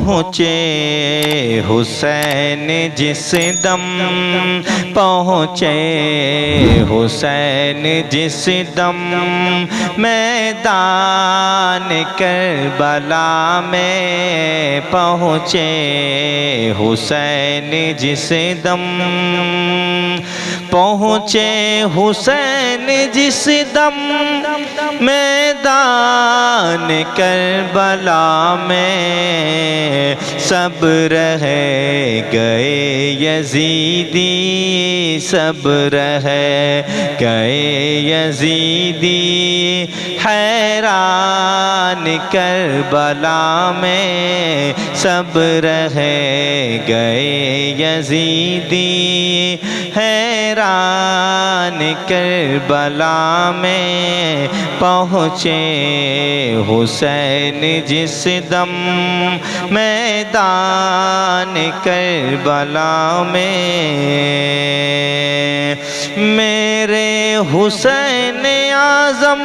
پہنچے حسین جس دم، پہنچے حسین جس دم، میدان کربلا میں پہنچے حسین جس دم، پہنچے حسین جس دم، میدان کربلا میں سب رہ گئے یزیدی، سب رہ گئے یزیدی، حیران کربلا میں سب رہ گئے یزیدی، حیران کربلا میں پہنچے حسین جس دم، میدان کربلا میں میرے حسین اعظم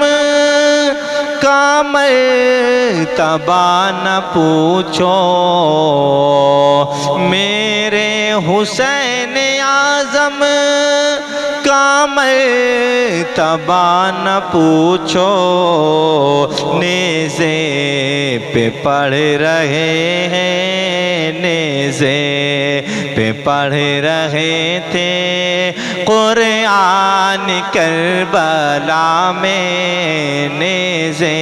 کا مرتبہ نہ پوچھو، میرے حسین اعظم کا مرتبہ نہ پوچھو، نیزے پہ پڑھ رہے ہیں، نیزے پہ پڑھ رہے تھے قرآن کربلا میں، نیزے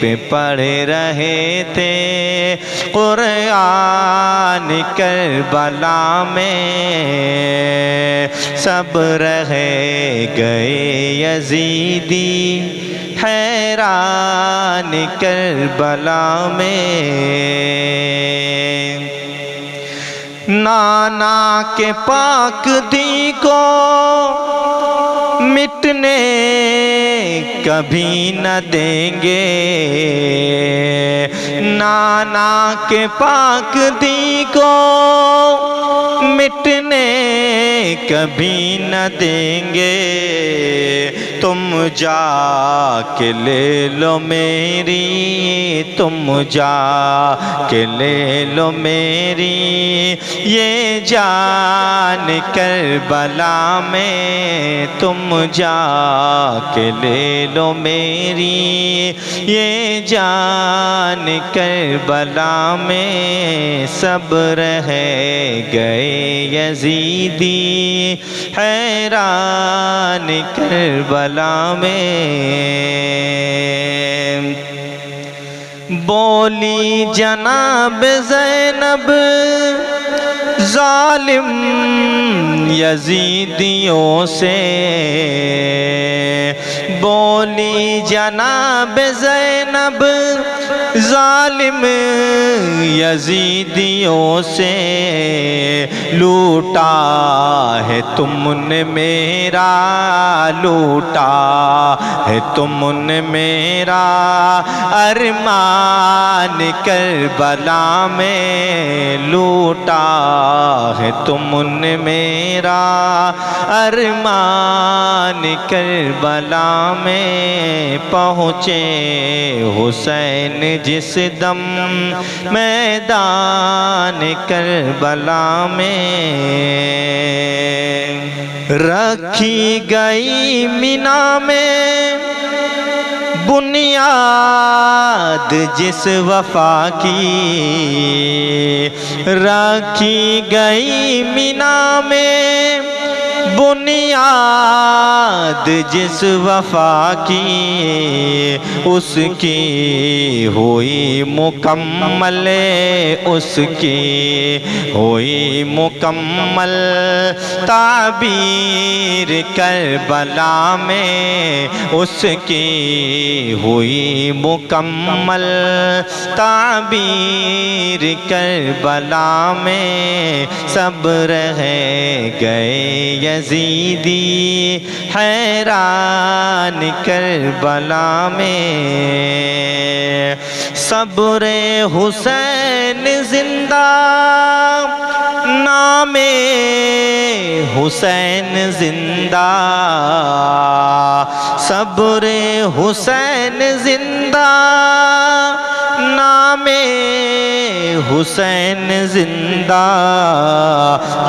پہ پڑھ رہے تھے قرآن کربلا میں سب رہ گئے یزیدی، حیران کربلا میں نانا کے پاک دی کو مٹنے کبھی نہ دیں گے، نانا کے پاک دی کو مٹنے کبھی نہ دیں گے، تم جا کے لے لو میری، تم جا کے لے لو میری یہ جان کربلا میں، تم جا کے لے لو میری یہ جان کربلا میں، سب رہ گئے یزیدی، حیران کربلا میں بولی جناب زینب ظالم یزیدیوں سے، بولی جناب زینب ظالم یزیدیوں سے، لوٹا ہے تم نے میرا، لوٹا ہے تم نے میرا ارمان کربلا میں، لوٹا ہے تم نے میرا ارمان کربلا میں، پہنچے حسین جس دم، میدان کربلا میں رکھی گئی مینا میں بنیاد جس وفا کی، رکھی گئی مینا میں بنیاد جس وفا کی، اس کی ہوئی مکمل، اس کی ہوئی مکمل تعبیر کربلا میں، اس کی ہوئی مکمل تعبیر کربلا میں، سب رہ گئے یزیدی، حیران کربلا میں صبر حسین زندہ، نام حسین زندہ، صبر حسین زندہ، نام حسین زندہ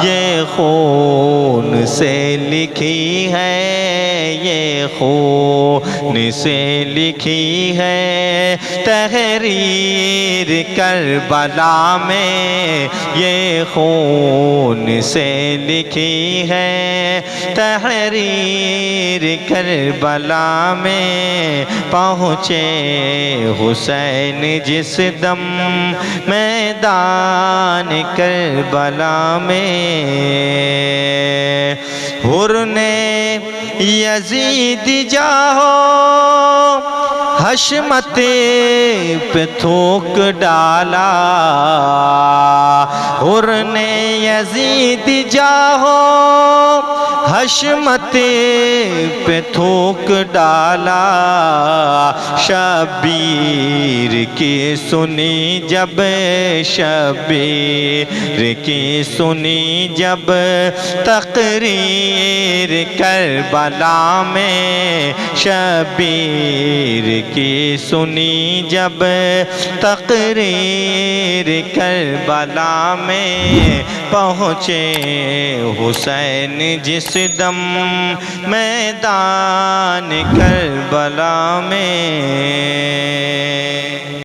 یہ خون سے لکھی ہے، یہ خون سے لکھی ہے تحریر کربلا میں، یہ خون سے لکھی ہے تحریر کربلا میں۔ پہنچے حسین جس دم میدان کربلا میں، حر نے یزید جاہو حشمت پہ تھوک ڈالا، حر نے یزید جاہو حشمت پہ تھوک ڈالا، شبیر کی سنی جب، شبیر کی سنی جب تقریر کربلا میں، شبیر کی سنی جب تقریر کربلا میں، پہنچے حسین جس دم میدان کربلا میں۔